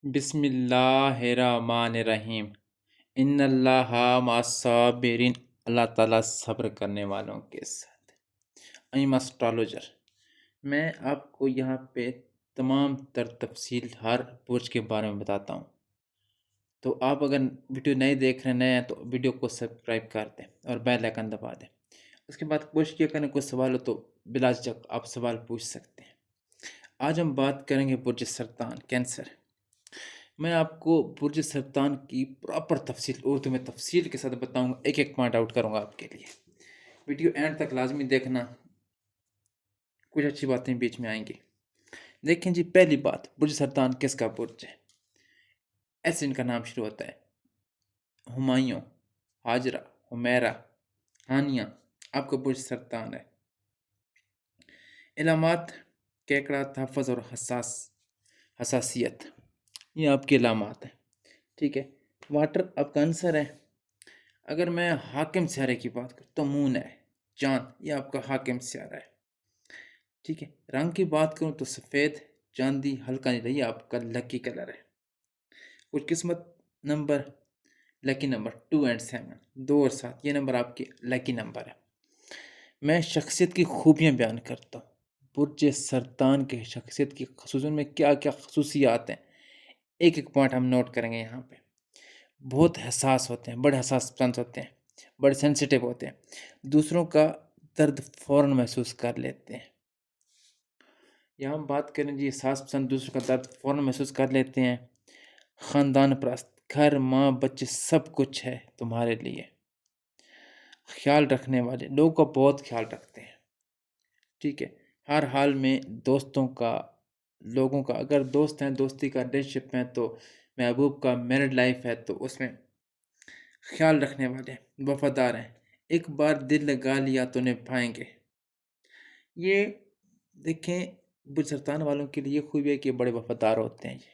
بسم اللہ الرحمن الرحیم ان اللہ مع الصابرین، اللہ تعالیٰ صبر کرنے والوں کے ساتھ۔ ایم اسٹرالوجر، میں آپ کو یہاں پہ تمام تر تفصیل ہر برج کے بارے میں بتاتا ہوں۔ تو آپ اگر ویڈیو نہیں دیکھ رہے نئے ہیں تو ویڈیو کو سبسکرائب کر دیں اور بیل آئکن دبا دیں۔ اس کے بعد کوشش کیا کریں کوئی سوال ہو تو بلا جھجک آپ سوال پوچھ سکتے ہیں۔ آج ہم بات کریں گے برج سرطان کینسر۔ میں آپ کو برج سرطان کی پراپر تفصیل اردو میں تفصیل کے ساتھ بتاؤں گا، ایک ایک پوائنٹ آؤٹ کروں گا آپ کے لیے۔ ویڈیو اینڈ تک لازمی دیکھنا، کچھ اچھی باتیں بیچ میں آئیں گی۔ دیکھیں جی، پہلی بات، برج سرطان کس کا برج ہے؟ ایسے ان کا نام شروع ہوتا ہے: ہمایوں، ہاجرہ، حمیرہ، ہانیہ۔ آپ کا برج سرطان ہے۔ علامات: کیکڑا، تحفظ اور حساسیت، یہ آپ کے علامات ہیں۔ ٹھیک ہے۔ واٹر آپ کا آنسر ہے۔ اگر میں حاکم سیارے کی بات کروں تو مون ہے، چاند، یہ آپ کا حاکم سیارہ ہے۔ ٹھیک ہے۔ رنگ کی بات کروں تو سفید، چاندی، ہلکا نیلا، یہ آپ کا لکی کلر ہے۔ کچھ قسمت نمبر: لکی نمبر 2 اور 7، 2 اور 7، یہ نمبر آپ کے لکی نمبر ہے۔ میں شخصیت کی خوبیاں بیان کرتا ہوں۔ برج سرطان کے شخصیت کی خصوصیات میں کیا کیا خصوصیات ہیں، ایک ایک پوائنٹ ہم نوٹ کریں گے یہاں پہ۔ بہت حساس ہوتے ہیں، بڑے حساس پسند ہوتے ہیں، بڑے سینسیٹیو ہوتے ہیں، دوسروں کا درد فوراً محسوس کر لیتے ہیں۔ یہاں ہم بات کریں جی حساس پسند، دوسروں کا درد فوراً محسوس کر لیتے ہیں۔ خاندان پرست، گھر، ماں، بچے، سب کچھ ہے تمہارے لیے۔ خیال رکھنے والے، لوگوں کا بہت خیال رکھتے ہیں۔ ٹھیک ہے۔ ہر حال میں دوستوں کا، لوگوں کا، اگر دوست ہیں، دوستی کا ریلیشن شپ ہے تو محبوب کا میرڈ لائف ہے تو اس میں خیال رکھنے والے، وفادار ہیں، ایک بار دل لگا لیا تو نبھائیں گے۔ یہ دیکھیں برج سرطان والوں کے لیے خوبی ہے کہ بڑے وفادار ہوتے ہیں۔ یہ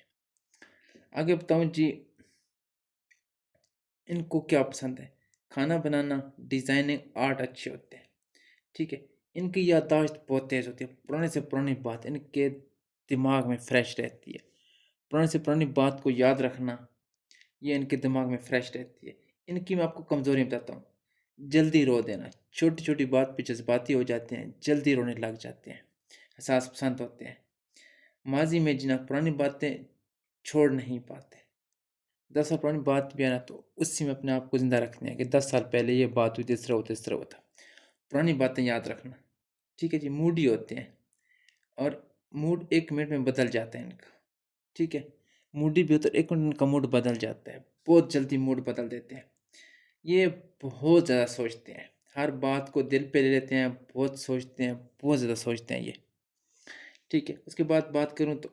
آگے بتاؤں جی، ان کو کیا پسند ہے؟ کھانا بنانا، ڈیزائننگ، آرٹ اچھے ہوتے ہیں۔ ٹھیک ہے۔ ان کی یادداشت بہت تیز ہوتی ہے، پرانے سے پرانی بات ان کے دماغ میں فریش رہتی ہے۔ پرانے سے پرانی بات کو یاد رکھنا، یہ ان کے دماغ میں فریش رہتی ہے۔ ان کی میں آپ کو کمزوری بتاتا ہوں: جلدی رو دینا، چھوٹی چھوٹی بات پہ جذباتی ہو جاتے ہیں، جلدی رونے لگ جاتے ہیں، حساس پسند ہوتے ہیں۔ ماضی میں جینا، پرانی باتیں چھوڑ نہیں پاتے۔ 10 سال پرانی بات بھی آنا تو اسی میں اپنے آپ کو زندہ رکھتے ہیں کہ 10 سال پہلے یہ بات ہوئی، اس طرح ہوتا، پرانی باتیں یاد رکھنا۔ ٹھیک ہے جی۔ موڈی ہوتے ہیں اور موڈ 1 منٹ میں بدل جاتا ہے ان کا۔ ٹھیک ہے۔ موڈی بھی ہوتا ہے، 1 منٹ ان کا موڈ بدل جاتا ہے، بہت جلدی موڈ بدل دیتے ہیں۔ یہ بہت زیادہ سوچتے ہیں، ہر بات کو دل پہ لے لیتے ہیں، بہت سوچتے ہیں، بہت زیادہ سوچتے ہیں یہ۔ ٹھیک ہے۔ اس کے بعد بات کروں تو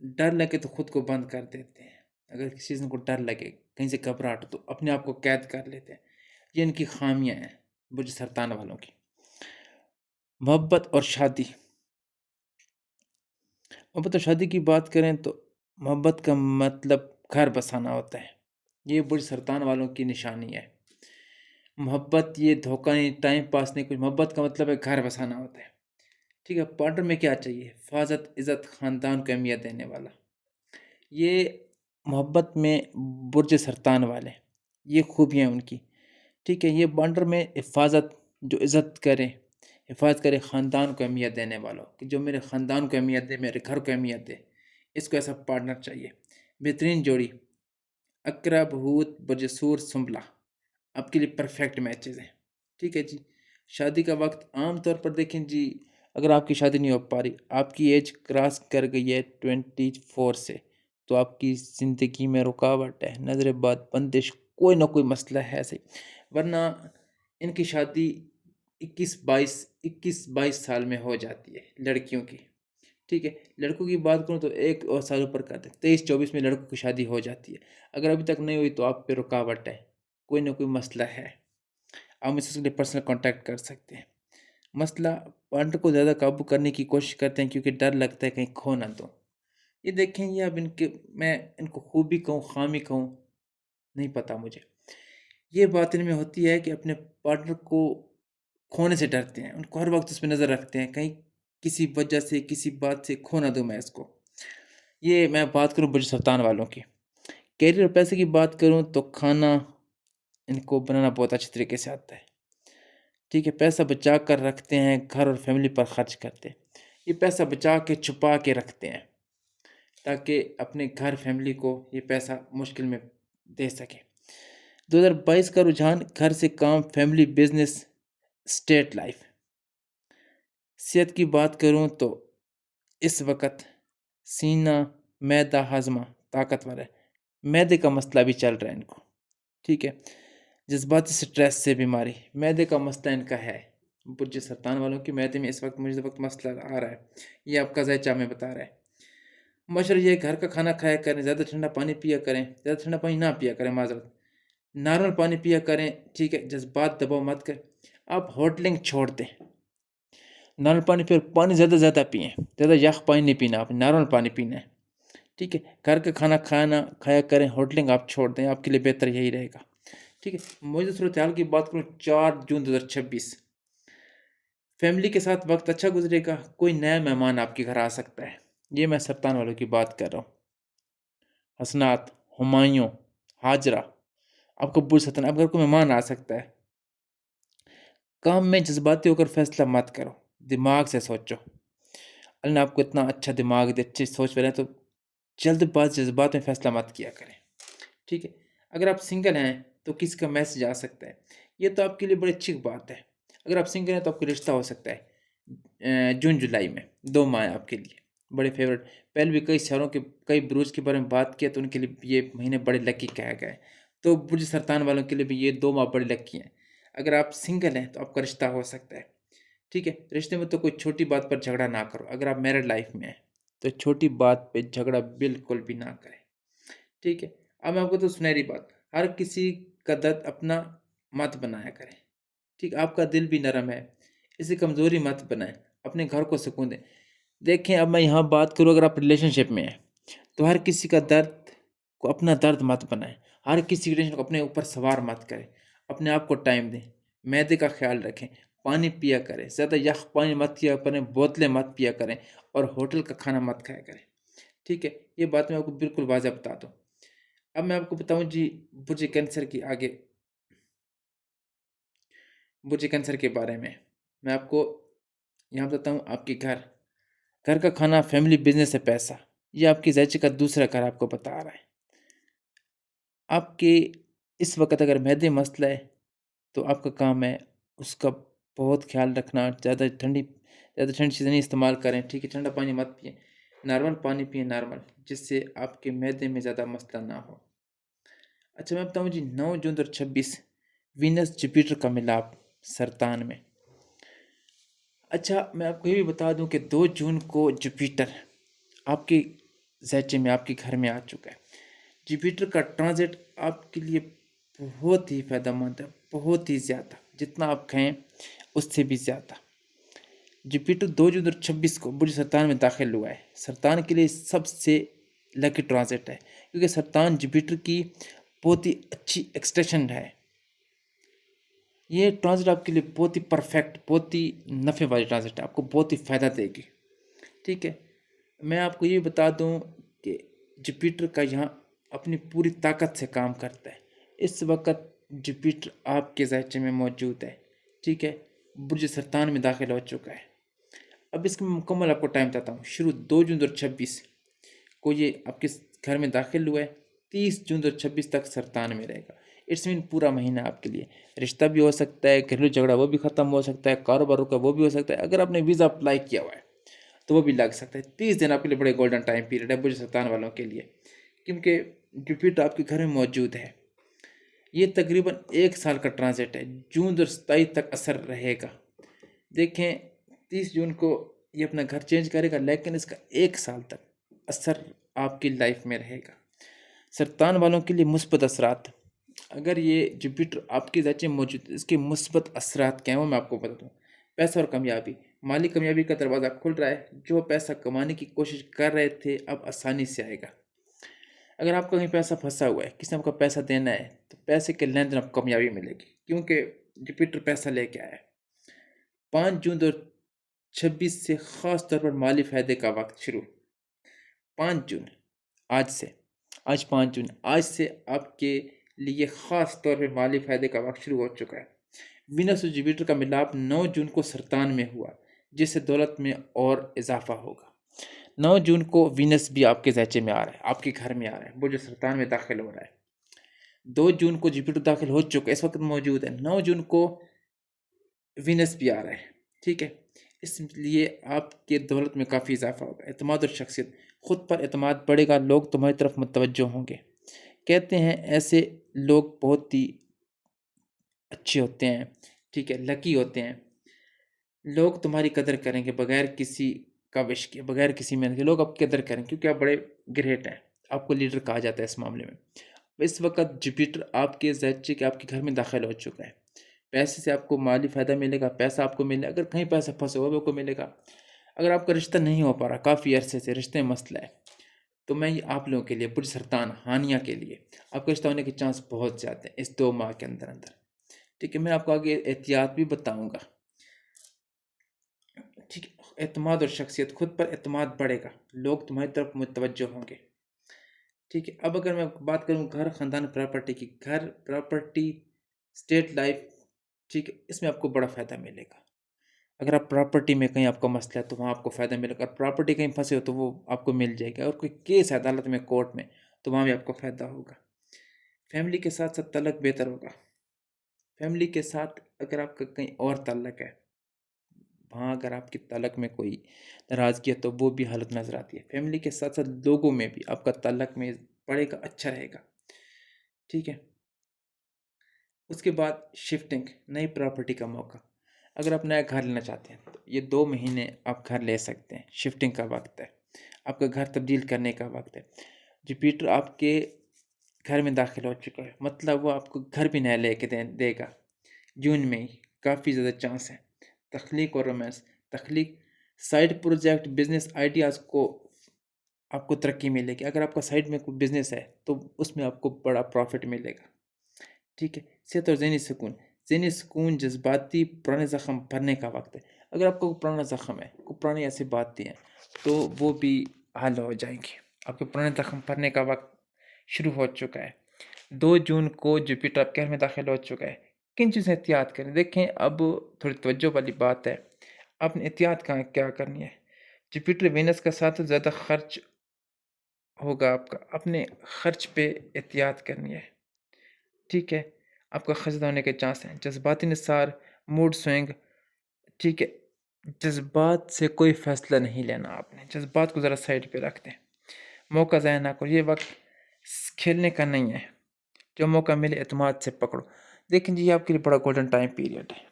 ڈر لگے تو خود کو بند کر دیتے ہیں۔ اگر کسی چیز کو ڈر لگے، کہیں سے گھبراہٹ ہو تو اپنے آپ کو قید کر لیتے ہیں۔ یہ ان کی خامیاں ہیں برج سرطان والوں کی۔ محبت اور شادی، محبت اور شادی کی بات کریں تو محبت کا مطلب گھر بسانا ہوتا ہے، یہ برج سرطان والوں کی نشانی ہے۔ محبت یہ دھوکہ نہیں، ٹائم پاس نہیں، کچھ، محبت کا مطلب ہے گھر بسانا ہوتا ہے۔ ٹھیک ہے۔ پارٹنر میں کیا چاہیے؟ حفاظت، عزت، خاندان کو اہمیت دینے والا۔ یہ محبت میں برج سرطان والے، یہ خوبیاں ان کی۔ ٹھیک ہے۔ یہ پارٹنر میں حفاظت، جو عزت کرے، حفاظت کرے، خاندان کو اہمیت دینے والا ہو، کہ جو میرے خاندان کو اہمیت دے، میرے گھر کو اہمیت دے، اس کو ایسا پارٹنر چاہیے۔ بہترین جوڑی: اقرب، حوت، برجسور، سنبلہ، آپ کے لیے پرفیکٹ میچز ہیں۔ ٹھیک ہے جی۔ شادی کا وقت عام طور پر دیکھیں جی، اگر آپ کی شادی نہیں ہو پا رہی، آپ کی ایج کراس کر گئی ہے 24 سے، تو آپ کی زندگی میں رکاوٹ ہے، نظر بد، بندش، کوئی نہ کوئی مسئلہ ہے صحیح، ورنہ ان کی شادی 21-22 سال میں ہو جاتی ہے لڑکیوں کی۔ ٹھیک ہے۔ لڑکوں کی بات کروں تو 1 اور سال اوپر کرتے ہیں، 23-24 میں لڑکوں کی شادی ہو جاتی ہے۔ اگر ابھی تک نہیں ہوئی تو آپ پہ رکاوٹ ہے، کوئی نہ کوئی مسئلہ ہے، آپ مجھ سے اس کے لیے پرسنل کانٹیکٹ کر سکتے ہیں۔ مسئلہ: پارٹنر کو زیادہ قابو کرنے کی کوشش کرتے ہیں کیونکہ ڈر لگتا ہے کہیں کھو نہ دو۔ یہ دیکھیں، یہ اب میں ان کو خوبی کہوں، خامی کہوں، نہیں پتہ مجھے۔ یہ بات ان میں ہوتی ہے کہ اپنے پارٹنر کو کھونے سے ڈرتے ہیں، ان کو ہر وقت اس پہ نظر رکھتے ہیں، کہیں کسی وجہ سے، کسی بات سے کھو نہ دوں میں اس کو۔ یہ میں بات کروں برج سرطان والوں کی. کیریئر اور پیسے کی بات کروں تو کھانا ان کو بنانا بہت اچھے طریقے سے آتا ہے. ٹھیک ہے، پیسہ بچا کر رکھتے ہیں، گھر اور فیملی پر خرچ کرتے ہیں. یہ پیسہ بچا کے چھپا کے رکھتے ہیں تاکہ اپنے گھر فیملی کو یہ پیسہ مشکل میں دے سکے. 2022 کا رجحان گھر سے کام، فیملی، بزنس، اسٹیٹ لائف. صحت کی بات کروں تو اس وقت سینہ، معدہ، ہاضمہ طاقتور ہے. معدے کا مسئلہ بھی چل رہا ہے ان کو. ٹھیک ہے، جذباتی سٹریس سے بیماری، معدے کا مسئلہ ان کا ہے. برج سرطان والوں کی معدے میں اس وقت مسئلہ آ رہا ہے. یہ آپ کا ذائچہ میں بتا رہا ہے. مشورہ یہ گھر کا کھانا کھایا کریں، زیادہ ٹھنڈا پانی پیا کریں، زیادہ ٹھنڈا پانی نہ پیا کریں، معذرت نارمل پانی پیا کریں. ٹھیک ہے، جذبات دباؤ مت کریں. آپ ہوٹلنگ چھوڑ دیں، نارمل پانی پھر پانی زیادہ پئیں، زیادہ یخ پانی نہیں پینا، آپ نارمل پانی پینا ہے. ٹھیک ہے، گھر کا کھانا کھایا کریں، ہوٹلنگ آپ چھوڑ دیں، آپ کے لیے بہتر یہی رہے گا. ٹھیک ہے، موجودہ صورتحال کی بات کروں 4 جون 2026. فیملی کے ساتھ وقت اچھا گزرے گا. کوئی نیا مہمان آپ کے گھر آ سکتا ہے. یہ میں سرطان والوں کی بات کر رہا ہوں. حسنات، ہمایوں، حاجرہ، آپ کو برج سرطان، آپ گھر کو مہمان آ سکتا ہے. کام میں جذباتی ہو کر فیصلہ مت کرو، دماغ سے سوچو. اللہ نے آپ کو اتنا اچھا دماغ دے، اچھی سوچ رہے ہیں، تو جلد باز جذبات میں فیصلہ مت کیا کریں. ٹھیک ہے، اگر آپ سنگل ہیں تو کسی کا میسج آ سکتا ہے. یہ تو آپ کے لیے بڑی اچھی بات ہے. اگر آپ سنگل ہیں تو آپ کا رشتہ ہو سکتا ہے جون جولائی میں. 2 ماہ آپ کے لیے بڑے فیوریٹ. پہلے بھی کئی شہروں کے کئی بروج کے بارے میں بات کیا تو ان کے لیے یہ مہینے بڑے لکی کہا گیا ہے. تو برج سرطان والوں کے لیے بھی یہ 2 ماہ بڑے لکی ہیں. اگر آپ سنگل ہیں تو آپ کا رشتہ ہو سکتا ہے. ٹھیک ہے، رشتے میں تو کوئی چھوٹی بات پر جھگڑا نہ کرو. اگر آپ میرڈ لائف میں ہیں تو چھوٹی بات پہ جھگڑا بالکل بھی نہ کریں. ٹھیک ہے، اب میں آپ کو تو سنہری بات، ہر کسی کا درد اپنا مت بنایا کریں. ٹھیک، آپ کا دل بھی نرم ہے، اسے کمزوری مت بنائیں. اپنے گھر کو سکون دیں. دیکھیں، اب میں یہاں بات کروں، اگر آپ ریلیشن شپ میں ہیں تو ہر کسی کا درد کو اپنا درد مت بنائیں. ہر کسی کی ٹینشن کو اپنے اوپر سوار مت کریں. اپنے آپ کو ٹائم دیں. معدے کا خیال رکھیں. پانی پیا کریں، زیادہ یخ پانی مت پیا کریں، بوتلیں مت پیا کریں، اور ہوٹل کا کھانا مت کھایا کریں. ٹھیک ہے، یہ بات میں آپ کو بالکل واضح بتا دوں. اب میں آپ کو بتاؤں جی برج کینسر کی آگے، برج کینسر کے بارے میں آپ کو یہاں بتاتا ہوں. آپ کے گھر کا کھانا، فیملی، بزنس سے پیسہ، یہ آپ کی ذائچے کا دوسرا گھر آپ کو بتا رہا ہے. آپ کے اس وقت اگر معدے مسئلہ ہے تو آپ کا کام ہے اس کا بہت خیال رکھنا. زیادہ ٹھنڈی چیزیں نہیں استعمال کریں. ٹھیک ہے، ٹھنڈا پانی مت پئیں، نارمل پانی پئیں، نارمل، جس سے آپ کے معدے میں زیادہ مسئلہ نہ ہو. اچھا، میں بتاؤں جی 9 جون 2026 وینس جوپیٹر کا ملاپ سرطان میں. اچھا، میں آپ کو یہ بھی بتا دوں کہ 2 جون کو جوپیٹر آپ کے ذائچے میں، آپ کے گھر میں آ چکا ہے. جوپیٹر کا ٹرانزٹ آپ کے لیے بہت ہی فائدہ مند ہے، بہت ہی زیادہ. جتنا آپ کہیں اس سے بھی زیادہ. جوپیٹر 2 جون 2026 کو برج سرطان میں داخل ہوا ہے. سرطان کے لیے سب سے لکی ٹرانزٹ ہے، کیونکہ سرطان جوپیٹر کی بہت ہی اچھی ایکسٹیشن ہے. یہ ٹرانزٹ آپ کے لیے بہت ہی پرفیکٹ، بہت ہی نفع والی ٹرانزٹ ہے، آپ کو بہت ہی فائدہ دے گی. ٹھیک ہے، میں آپ کو یہ بتا دوں کہ جوپیٹر کا یہاں اپنی پوری طاقت سے کام کرتا ہے. اس وقت جوپیٹر آپ کے ذائچے میں موجود ہے. ٹھیک ہے، برج سرطان میں داخل ہو چکا ہے. اب اس میں مکمل آپ کو ٹائم بتاتا ہوں. شروع 2 جون 2026 کو یہ آپ کے گھر میں داخل ہوا ہے. 30 جون 2026 تک سرطان میں رہے گا. اٹس مین پورا مہینہ آپ کے لیے. رشتہ بھی ہو سکتا ہے، گھریلو جھگڑا وہ بھی ختم ہو سکتا ہے، کاروباروں کا وہ بھی ہو سکتا ہے. اگر آپ نے ویزا اپلائی کیا ہوا ہے تو وہ بھی لگ سکتا ہے. 30 دن آپ کے لیے بڑے گولڈن ٹائم پیریڈ ہے برج سرطان والوں کے لیے، کیونکہ جوپیٹر آپ کے گھر میں موجود ہے. یہ تقریباً 1 سال کا ٹرانزٹ ہے. جون 2027 تک اثر رہے گا. دیکھیں، 30 جون کو یہ اپنا گھر چینج کرے گا، لیکن اس کا 1 سال تک اثر آپ کی لائف میں رہے گا. سرطان والوں کے لیے مثبت اثرات، اگر یہ جوپیٹر آپ کی ذائچے میں موجود ہے، اس کے مثبت اثرات کیا ہیں وہ میں آپ کو بتا دوں. پیسہ اور کامیابی، مالی کامیابی کا دروازہ کھل رہا ہے. جو پیسہ کمانے کی کوشش کر رہے تھے اب آسانی سے آئے گا. اگر آپ کا کہیں پیسہ پھنسا ہوا ہے، کسی نے آپ کا پیسہ دینا ہے، تو پیسے کے لین دین آپ کو کامیابی ملے گی، کیونکہ جوپیٹر پیسہ لے کے آیا ہے. 5 جون 2026 سے خاص طور پر مالی فائدے کا وقت شروع. 5 جون آج 5 جون آج سے آپ کے لیے خاص طور پہ مالی فائدے کا وقت شروع ہو چکا ہے۔ وینس اور جوپیٹر کا ملاپ 9 جون کو سرطان میں ہوا، جس سے دولت میں اور اضافہ ہوگا۔ 9 جون کو وینس بھی آپ کے زیچے میں آ رہا ہے، آپ کے گھر میں آ رہا ہے، وہ جو سرطان میں داخل ہو رہا ہے۔ 2 جون کو جوپیٹر داخل ہو چکا ہے، اس وقت موجود ہے۔ 9 جون کو وینس بھی آ رہا ہے، ٹھیک ہے۔ اس لیے آپ کے دولت میں کافی اضافہ ہوگا۔ اعتماد اور شخصیت، خود پر اعتماد بڑھے گا، لوگ تمہاری طرف متوجہ ہوں گے۔ کہتے ہیں ایسے لوگ بہت ہی اچھے ہوتے ہیں، ٹھیک ہے، لکی ہوتے ہیں۔ لوگ تمہاری قدر کریں گے بغیر کسی کاوش کے، بغیر کسی محنت کے لوگ آپ کی قدر کریں کیونکہ آپ بڑے گریٹ ہیں، آپ کو لیڈر کہا جاتا ہے اس معاملے میں۔ اس وقت جوپیٹر آپ کے زیچے کے آپ کے گھر میں داخل ہو چکا ہے۔ پیسے سے آپ کو مالی فائدہ ملے گا، پیسہ آپ کو ملے گا، اگر کہیں پیسہ پھنسے ہوا وہ کو ملے گا۔ اگر آپ کا رشتہ نہیں ہو پا رہا کافی عرصے سے، رشتے میں مسئلہ ہے، تو میں یہ آپ لوگوں کے لیے برج سرطان ہانیہ کے لیے آپ کا رشتہ ہونے کے چانس بہت زیادہ ہیں اس 2 ماہ کے اندر اندر، ٹھیک ہے۔ میں آپ کو آگے احتیاط بھی بتاؤں گا، ٹھیک ہے۔ اعتماد اور شخصیت، خود پر اعتماد بڑھے گا، لوگ تمہاری طرف متوجہ ہوں گے، ٹھیک ہے۔ اب اگر میں بات کروں گھر، خاندان، پراپرٹی کی، گھر، پراپرٹی، اسٹیٹ لائف، ٹھیک ہے، اس میں آپ کو بڑا فائدہ ملے گا۔ اگر آپ پراپرٹی میں کہیں آپ کا مسئلہ ہے تو وہاں آپ کو فائدہ ملے گا، اور پراپرٹی کہیں پھنسے ہو تو وہ آپ کو مل جائے گا، اور کوئی کیس ہے عدالت میں، کورٹ میں، تو وہاں بھی آپ کو فائدہ ہوگا۔ فیملی کے ساتھ ساتھ تعلق بہتر ہوگا۔ فیملی کے ساتھ اگر آپ کا کہیں اور تعلق ہے، وہاں اگر آپ کے تعلق میں کوئی ناراضگی ہے تو وہ بھی حالت نظر آتی ہے۔ فیملی کے ساتھ ساتھ لوگوں میں بھی آپ کا تعلق میں بڑھے گا، اچھا رہے گا، ٹھیک ہے۔ اس کے بعد شفٹنگ، نئی پراپرٹی کا موقع، اگر آپ نیا گھر لینا چاہتے ہیں تو یہ 2 مہینے آپ گھر لے سکتے ہیں، شفٹنگ کا وقت ہے، آپ کا گھر تبدیل کرنے کا وقت ہے۔ جوپیٹر آپ کے گھر میں داخل ہو چکا ہے، مطلب وہ آپ کو گھر بھی نیا لے کے دے گا جون میں ہی، کافی زیادہ چانس ہے۔ تخلیق اور رومانس، تخلیق، سائڈ پروجیکٹ، بزنس آئیڈیاز کو آپ کو ترقی ملے گی۔ اگر آپ کا سائڈ میں کوئی بزنس ہے تو اس میں آپ کو بڑا پروفٹ ملے گا، ٹھیک ہے۔ صحت اور ذہنی سکون، ذہنی سکون، جذباتی پرانے زخم بھرنے کا وقت ہے۔ اگر آپ کو پرانا زخم ہے، کوئی پرانی ایسی باتیں ہیں تو وہ بھی حل ہو جائیں گی۔ آپ کے پرانے زخم بھرنے کا وقت شروع ہو چکا ہے۔ 2 جون کو جوپیٹر آپ کے گھر میں داخل ہو چکا ہے۔ کن چیزیں احتیاط کریں؟ دیکھیں اب تھوڑی توجہ والی بات ہے، آپ نے احتیاط کیا کرنی ہے۔ جوپیٹر وینس کا ساتھ زیادہ خرچ ہوگا، آپ کا اپنے خرچ پہ احتیاط کرنی ہے، ٹھیک ہے۔ آپ کا خرچ ہونے کے چانس ہیں۔ جذباتی نثار، موڈ سوئنگ، ٹھیک ہے۔ جذبات سے کوئی فیصلہ نہیں لینا، آپ نے جذبات کو ذرا سائڈ پہ رکھ دیں۔ موقع ضائع نہ کرو، یہ وقت کھیلنے کا نہیں ہے، جو موقع ملے اعتماد سے پکڑو۔ دیکھیں جی، یہ آپ کے لیے بڑا گولڈن ٹائم پیریڈ ہے۔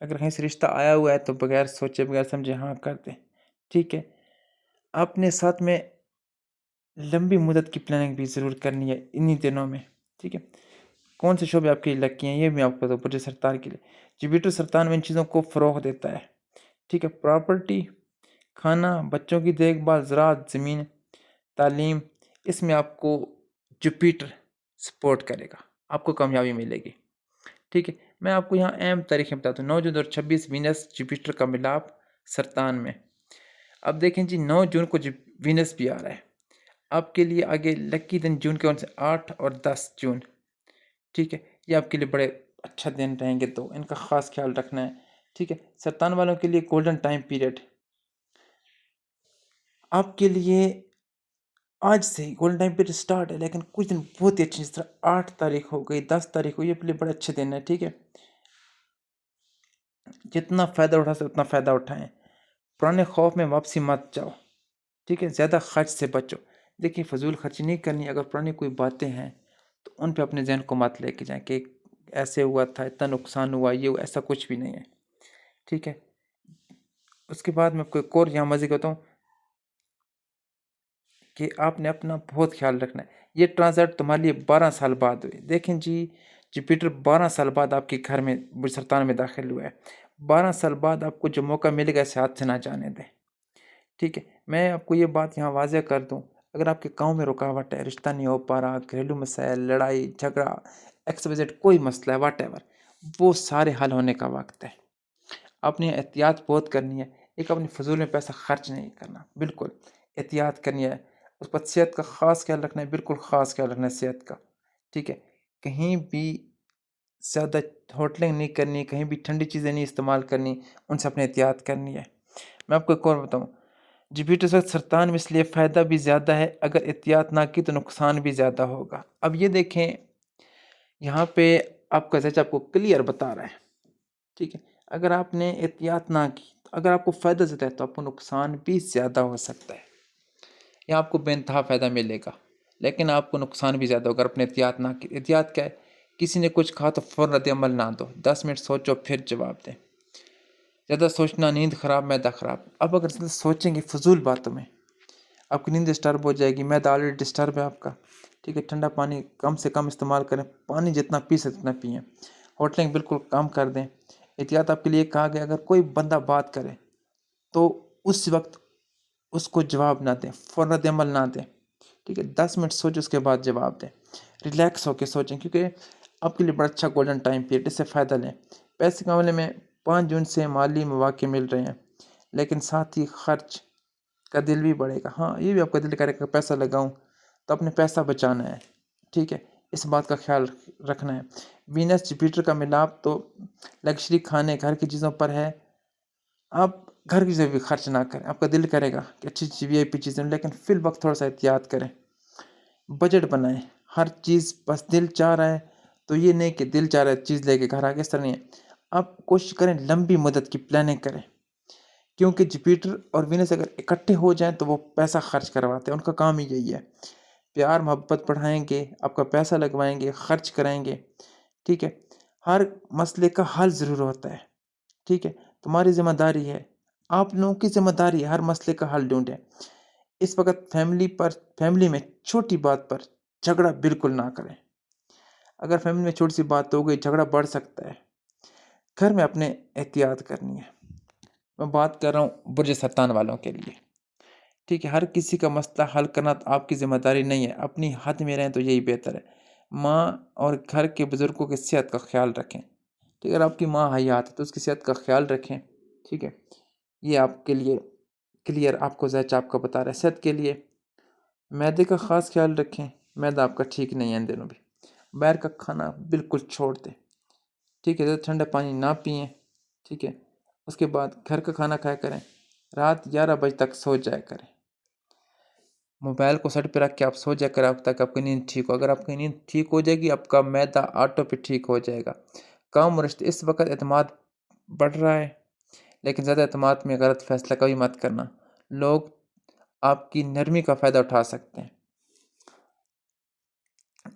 اگر کہیں سے رشتہ آیا ہوا ہے تو بغیر سوچے بغیر سمجھے ہاں کر دیں، ٹھیک ہے۔ آپ نے ساتھ میں لمبی مدت کی پلاننگ بھی ضرور کرنی ہے انہی دنوں میں، ٹھیک ہے۔ کون سے شعبے آپ کے لیے لکی ہیں یہ بھی آپ کو بتا، برج سرطان کے لیے جوپیٹر سرطان میں ان چیزوں کو فروغ دیتا ہے، ٹھیک ہے۔ پراپرٹی، کھانا، بچوں کی دیکھ بھال، زراعت، زمین، تعلیم، اس میں آپ کو جوپیٹر سپورٹ کرے گا، آپ کو کامیابی ملے گی، ٹھیک ہے۔ میں آپ کو یہاں اہم تاریخیں بتاتا ہوں۔ 9 جون اور 26 وینس جوپیٹر کا ملاپ سرطان میں۔ اب دیکھیں جی، 9 جون کو وینس بھی آ رہا ہے آپ کے لیے۔ آگے لکی دن جون کے 8 اور 10 جون، ٹھیک ہے۔ یہ آپ کے لیے بڑے اچھا دن رہیں گے، تو ان کا خاص خیال رکھنا ہے، ٹھیک ہے۔ سرطان والوں کے لیے گولڈن ٹائم پیریڈ آپ کے لیے آج سے ہی گولڈن ٹائم پیریڈ سٹارٹ ہے، لیکن کچھ دن بہت ہی اچھے، جس طرح 8 تاریخ ہو گئی، 10 تاریخ ہوئی، یہ اپنے لیے بڑے اچھے دن ہے، ٹھیک ہے۔ جتنا فائدہ اٹھا سکتے اتنا فائدہ اٹھائیں، پرانے خوف میں واپسی مت جاؤ، ٹھیک ہے۔ زیادہ خرچ سے بچو، دیکھیں فضول خرچی نہیں کرنی۔ اگر پرانی کوئی باتیں ہیں تو ان پہ اپنے ذہن کو مت لے کے جائیں کہ ایسے ہوا تھا، اتنا نقصان ہوا، یہ ایسا کچھ بھی نہیں ہے، ٹھیک ہے۔ اس کے بعد میں کوئی اور یہاں مزے کرتا ہوں کہ آپ نے اپنا بہت خیال رکھنا ہے۔ یہ ٹرانزٹ تمہارے لیے 12 سال بعد ہوئے، دیکھیں جی، جوپیٹر 12 سال بعد آپ کے گھر میں برج سرطان میں داخل ہوا ہے۔ 12 سال بعد آپ کو جو موقع ملے گا اسے ہاتھ سے نہ جانے دیں، ٹھیک ہے۔ میں آپ کو یہ بات یہاں واضح کر دوں، اگر آپ کے کام میں رکاوٹ ہے، رشتہ نہیں ہو پا رہا، گھریلو مسائل، لڑائی جھگڑا، XYZ کوئی مسئلہ ہے، واٹ ایور، وہ سارے حل ہونے کا وقت ہے۔ آپ نے احتیاط بہت کرنی ہے، ایک اپنی فضول میں پیسہ خرچ نہیں کرنا، بالکل۔ احتیاط کرنی ہے، اس پر صحت کا خاص خیال رکھنا ہے، بالکل خاص خیال رکھنا ہے صحت کا، ٹھیک ہے. کہیں بھی زیادہ ہوٹلنگ نہیں کرنی، کہیں بھی ٹھنڈی چیزیں نہیں استعمال کرنی، ان سے اپنے احتیاط کرنی ہے. میں آپ کو ایک اور بتاؤں، جپیٹر اس وقت سرطان میں اس لیے فائدہ بھی زیادہ ہے، اگر احتیاط نہ کی تو نقصان بھی زیادہ ہوگا. اب یہ دیکھیں یہاں پہ آپ کا چچا آپ کو کلیئر بتا رہا ہے، ٹھیک ہے. اگر آپ نے احتیاط نہ کی، اگر آپ کو فائدہ زیادہ ہے تو آپ کو نقصان بھی زیادہ ہو سکتا ہے. یا آپ کو بے انتہا فائدہ ملے گا لیکن آپ کو نقصان بھی زیادہ ہوگا اگر اپنے احتیاط نہ کی. احتیاط کیا ہے؟ کسی نے کچھ کہا تو فوراً رد عمل نہ دو، 10 منٹ سوچو پھر جواب دیں. زیادہ سوچنا نیند خراب، معدہ خراب. اب اگر زیادہ سوچیں گے فضول باتوں میں، آپ کی نیند ڈسٹرب ہو جائے گی، معدہ آلریڈی ڈسٹرب ہے آپ کا، ٹھیک ہے. ٹھنڈا پانی کم سے کم استعمال کریں، پانی جتنا پی سکتے اتنا پئیں. ہوٹلنگ بالکل کم کر دیں. احتیاط آپ کے لیے کہا گیا اگر کوئی بندہ بات کرے تو اس وقت اس کو جواب نہ دیں، فوراً رد عمل نہ دیں، ٹھیک ہے. 10 منٹ سوچیں اس کے بعد جواب دیں. ریلیکس ہو کے سوچیں کیونکہ آپ کے لیے بڑا اچھا گولڈن ٹائم پیریڈ، اس سے فائدہ لیں. پیسے کے معاملے میں 5 جون سے مالی مواقع مل رہے ہیں لیکن ساتھ ہی خرچ کا دل بھی بڑھے گا. ہاں یہ بھی آپ کا دل کرے گا پیسہ لگاؤں تو اپنے پیسہ بچانا ہے، ٹھیک ہے. اس بات کا خیال رکھنا ہے. وینس جپیٹر کا ملاپ تو لگژری کھانے گھر کی چیزوں پر ہے. آپ گھر کی چیزیں بھی خرچ نہ کریں، آپ کا دل کرے گا کہ اچھی اچھی VIP چیزیں، لیکن فی الوقت تھوڑا سا احتیاط کریں. بجٹ بنائیں. ہر چیز بس دل چاہ رہا ہے تو یہ نہیں کہ دل چاہ رہا ہے چیز لے کے گھر آ کے، اس طرح نہیں ہے. آپ کوشش کریں لمبی مدت کی پلاننگ کریں، کیونکہ جپیٹر اور وینس اگر اکٹھے ہو جائیں تو وہ پیسہ خرچ کرواتے ہیں، ان کا کام ہی یہی ہے. پیار محبت بڑھائیں گے، آپ کا پیسہ لگوائیں گے، خرچ کرائیں گے، ٹھیک ہے. ہر مسئلے کا حل ضرور ہوتا ہے، ٹھیک ہے. تمہاری ذمہ داری ہے، آپ لوگوں کی ذمہ داری ہے ہر مسئلے کا حل ڈھونڈیں. اس وقت فیملی میں چھوٹی بات پر جھگڑا بالکل نہ کریں. اگر فیملی میں چھوٹی سی بات ہو گئی جھگڑا بڑھ سکتا ہے. گھر میں اپنے احتیاط کرنی ہے. میں بات کر رہا ہوں برج سرطان والوں کے لیے، ٹھیک ہے. ہر کسی کا مسئلہ حل کرنا تو آپ کی ذمہ داری نہیں ہے، اپنی حد میں رہیں تو یہی بہتر ہے. ماں اور گھر کے بزرگوں کی صحت کا خیال رکھیں، ٹھیک ہے. اگر آپ کی ماں حیات ہے تو اس کی صحت کا خیال رکھیں، ٹھیک ہے. یہ آپ کے لیے کلیئر آپ کو زیادہ آپ کا بتا رہا ہے. صحت کے لیے معدے کا خاص خیال رکھیں، معدہ آپ کا ٹھیک نہیں ہے ان دنوں بھی. باہر کا کھانا بالکل چھوڑ دیں، ٹھیک ہے. زیادہ ٹھنڈا پانی نہ پئیں، ٹھیک ہے. اس کے بعد گھر کا کھانا کھایا کریں. رات 11 بجے تک سو جایا کریں. موبائل کو سائڈ پہ رکھ کے آپ سو جایا کریں اب تک آپ کی نیند ٹھیک ہو. اگر آپ کی نیند ٹھیک ہو جائے گی آپ کا معدہ آٹو پہ ٹھیک ہو جائے گا. کام و رشتے، اس وقت اعتماد بڑھ رہا ہے لیکن زیادہ اعتماد میں غلط فیصلہ کبھی مت کرنا، لوگ آپ کی نرمی کا فائدہ اٹھا سکتے ہیں.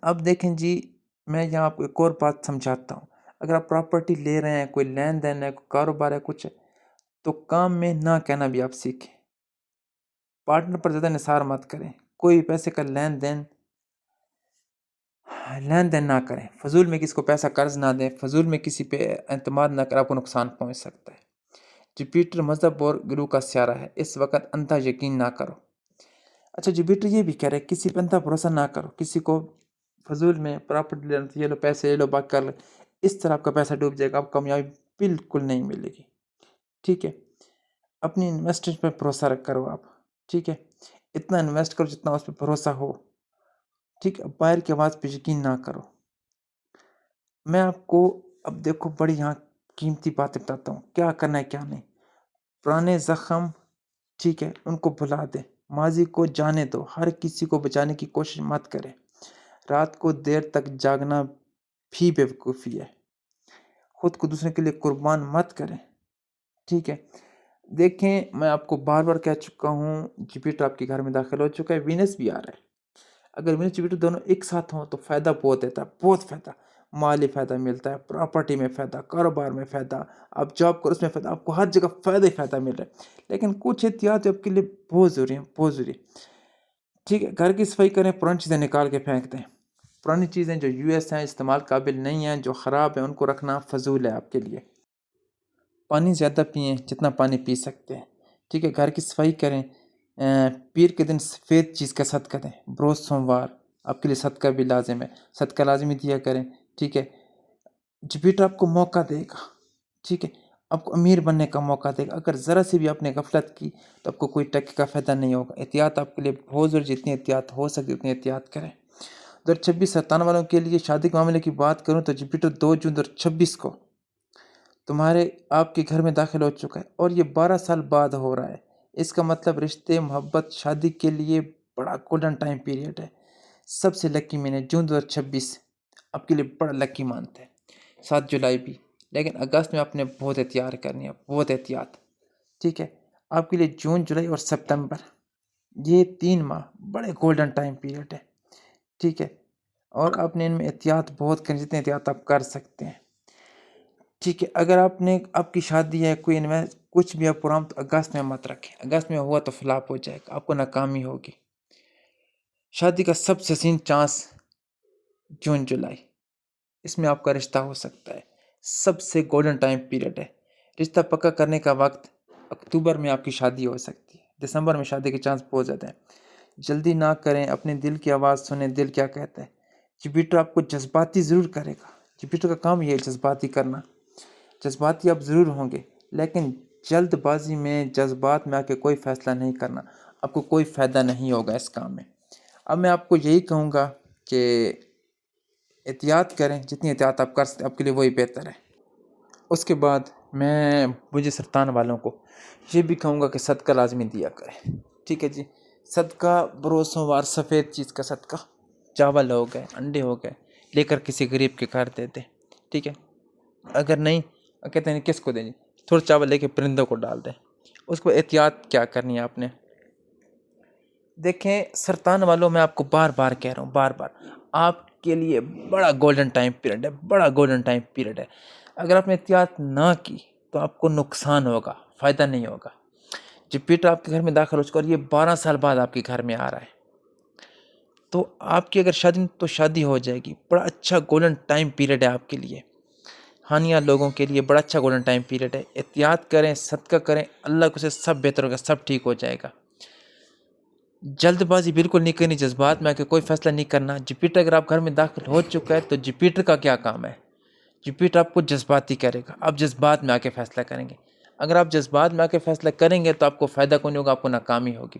اب دیکھیں جی، میں یہاں آپ کو ایک اور بات سمجھاتا ہوں. اگر آپ پراپرٹی لے رہے ہیں، کوئی لین دین ہے، کوئی کاروبار ہے، کچھ ہے، تو کام میں نہ کہنا بھی آپ سیکھیں. پارٹنر پر زیادہ نثار مت کریں. کوئی پیسے کا لین دین نہ کریں. فضول میں کسی کو پیسہ قرض نہ دیں. فضول میں کسی پہ اعتماد نہ کریں، آپ کو نقصان پہنچ سکتا ہے. جپیٹر مذہب اور گرو کا سیارہ ہے، اس وقت اندھا یقین نہ کرو. اچھا جپیٹر یہ بھی کہہ رہے کسی پہ اندھا بھروسہ نہ کرو. کسی کو فضول میں پراپرٹی لینا تو یہ لو پیسے لے لو باقی کر لو، اس طرح آپ کا پیسہ ڈوب جائے گا، آپ کو کامیابی بالکل نہیں ملے گی، ٹھیک ہے. اپنی انویسٹمنٹ پہ بھروسہ کرو آپ، ٹھیک ہے. اتنا انویسٹ کرو جتنا اس پہ بھروسہ ہو، ٹھیک ہے. باہر کی آواز پہ یقین نہ کرو. میں آپ کو اب دیکھو بڑی یہاں قیمتی باتیں بتاتا ہوں، کیا کرنا ہے کیا نہیں. پرانے زخم، ٹھیک ہے، ان کو بھلا دیں. ماضی کو جانے دو. ہر کسی کو بچانے کی کوشش مت کریں. رات کو دیر تک جاگنا بھی بیوقوفی ہے. خود کو دوسرے کے لیے قربان مت کریں، ٹھیک ہے. دیکھیں میں آپ کو بار بار کہہ چکا ہوں، جپیٹر آپ کے گھر میں داخل ہو چکا ہے، وینس بھی آ رہا ہے. اگر وینس جپیٹر دونوں ایک ساتھ ہوں تو فائدہ بہت دیتا ہے، بہت فائدہ. مالی فائدہ ملتا ہے، پراپرٹی میں فائدہ، کاروبار میں فائدہ، آپ جاب کرو اس میں فائدہ، آپ کو ہر جگہ فائدہ ہی فائدہ مل رہا ہے. لیکن کچھ احتیاط آپ کے لیے بہت ضروری ہیں، بہت ضروری، ٹھیک ہے. گھر کی صفائی کریں، پرانی چیزیں نکال کے پھینک دیں. پرانی چیزیں جو US ہیں، استعمال قابل نہیں ہیں، جو خراب ہیں، ان کو رکھنا فضول ہے آپ کے لیے. پانی زیادہ پئیں جتنا پانی پی سکتے ہیں، ٹھیک ہے. گھر کی صفائی کریں. پیر کے دن سفید چیز کا صدقہ دیں. بروز سوموار آپ کے لیے صدقہ بھی لازم ہے، صدقہ لازمی دیا کریں، ٹھیک ہے. جپیٹر آپ کو موقع دے گا، ٹھیک ہے. آپ کو امیر بننے کا موقع دے گا۔ اگر ذرا سی بھی آپ نے غفلت کی تو آپ کو کوئی ٹکے کا فائدہ نہیں ہوگا۔ احتیاط آپ کے لیے بہت ضروری، جتنی احتیاط ہو سکتی اتنی احتیاط کریں۔ 2026 سرطان والوں کے لیے شادی کے معاملے کی بات کروں تو جوپیٹر 2 جون 2026 کو آپ کے گھر میں داخل ہو چکا ہے، اور یہ 12 سال بعد ہو رہا ہے۔ اس کا مطلب رشتے، محبت، شادی کے لیے بڑا گولڈن ٹائم پیریڈ ہے۔ سب سے لکی مہینے جون 2026 آپ کے لیے بڑا لکی مانتے ہیں۔ 7 جولائی بھی، لیکن اگست میں آپ نے بہت احتیاط کرنی ہے، بہت احتیاط، ٹھیک ہے۔ آپ کے لیے جون، جولائی اور ستمبر، یہ 3 ماہ بڑے گولڈن ٹائم پیریڈ ہے، ٹھیک ہے، اور آپ نے ان میں احتیاط بہت کرنی، جتنے احتیاط آپ کر سکتے ہیں، ٹھیک ہے۔ اگر آپ کی شادی ہے، کوئی کچھ بھی آپ پروگرام، تو اگست میں مت رکھیں۔ اگست میں ہوا تو فلاپ ہو جائے گا، آپ کو ناکامی ہوگی۔ شادی کا سب سے حسین چانس جون جولائی، اس میں آپ کا رشتہ ہو سکتا ہے، سب سے گولڈن ٹائم پیریڈ ہے۔ رشتہ پکا کرنے کا وقت اکتوبر میں آپ کی شادی ہو سکتی ہے، دسمبر میں شادی کے چانس بہت زیادہ ہیں۔ جلدی نہ کریں، اپنے دل کی آواز سنیں، دل کیا کہتا ہے۔ جوپیٹر آپ کو جذباتی ضرور کرے گا، جوپیٹر کا کام یہ ہے جذباتی کرنا، جذباتی آپ ضرور ہوں گے، لیکن جلد بازی میں، جذبات میں آ کے کوئی فیصلہ نہیں کرنا، آپ کو کوئی فائدہ نہیں ہوگا اس کام میں۔ اب میں آپ کو یہی کہوں گا کہ احتیاط کریں، جتنی احتیاط آپ کر سکتے آپ کے لیے وہی بہتر ہے۔ اس کے بعد مجھے سرطان والوں کو یہ بھی کہوں گا کہ صدقہ لازمی دیا کریں، ٹھیک ہے جی۔ صدقہ بروسوں وار سفید چیز کا صدقہ، چاول ہو گئے، انڈے ہو گئے، لے کر کسی غریب کے گھر دے دیں، ٹھیک ہے۔ اگر نہیں، کہتے ہیں کس کو دیں جی، تھوڑا چاول لے کے پرندوں کو ڈال دیں۔ اس کو احتیاط کیا کرنی ہے آپ نے، دیکھیں سرطان والوں، میں آپ کو بار بار کہہ رہا ہوں، بار بار، آپ کے لیے بڑا گولڈن ٹائم پیریڈ ہے، بڑا گولڈن ٹائم پیریڈ ہے۔ اگر آپ نے احتیاط نہ کی تو آپ کو نقصان ہوگا، فائدہ نہیں ہوگا۔ جوپیٹر آپ کے گھر میں داخل ہو چکا، اور یہ 12 سال بعد آپ کے گھر میں آ رہا ہے، تو آپ کی اگر شادی تو شادی ہو جائے گی۔ بڑا اچھا گولڈن ٹائم پیریڈ ہے آپ کے لیے، ہانیہ لوگوں کے لیے بڑا اچھا گولڈن ٹائم پیریڈ ہے۔ احتیاط کریں، صدقہ کریں، اللہ کو سے سب بہتر ہوگا، سب ٹھیک ہو جائے گا۔ جلد بازی بالکل نہیں کرنی، جذبات میں آ کے کوئی فیصلہ نہیں کرنا۔ جوپیٹر اگر آپ گھر میں داخل ہو چکا ہے تو جوپیٹر کا کیا کام ہے، جوپیٹر آپ کو جذباتی کرے گا، آپ جذبات میں آ کے فیصلہ کریں گے۔ اگر آپ جذبات میں آ کے فیصلہ کریں گے تو آپ کو فائدہ کوئی نہیں ہوگا، آپ کو ناکامی ہوگی۔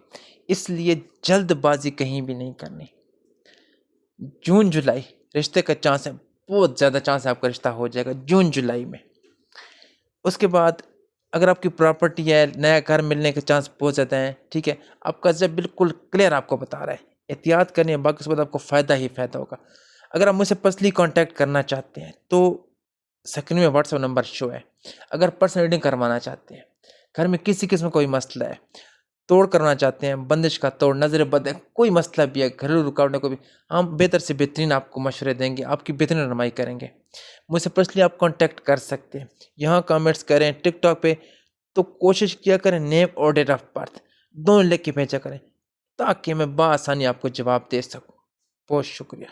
اس لیے جلد بازی کہیں بھی نہیں کرنی۔ جون جولائی رشتے کا چانس ہے، بہت زیادہ چانس ہے آپ کا رشتہ ہو جائے گا جون جولائی میں۔ اس کے بعد اگر آپ کی پراپرٹی ہے، نیا گھر ملنے کے چانس بہت زیادہ ہیں، ٹھیک ہے۔ آپ کا جب بالکل کلیئر آپ کو بتا رہا ہے، احتیاط کرنی ہے، باقی اس کے بعد آپ کو فائدہ ہی فائدہ ہوگا۔ اگر آپ مجھ سے پرسنلی کانٹیکٹ کرنا چاہتے ہیں تو سکرین میں واٹس ایپ نمبر شو ہے۔ اگر پرسنل ریڈنگ کروانا چاہتے ہیں، گھر میں کسی قسم کوئی مسئلہ ہے، توڑ کرنا چاہتے ہیں، بندش کا توڑ، نظر بد ہے، کوئی مسئلہ بھی ہے، گھریلو رکاوٹ کو بھی، ہم بہتر سے بہترین آپ کو مشورے دیں گے، آپ کی بہترین رہنمائی کریں گے۔ مجھ سے پرسنلی آپ کانٹیکٹ کر سکتے ہیں، یہاں کامنٹس کریں، ٹک ٹاک پہ تو کوشش کیا کریں نیم اور ڈیٹ آف برتھ دونوں لکھ کے بھیجا کریں، تاکہ میں بآسانی آپ کو جواب دے سکوں۔ بہت شکریہ۔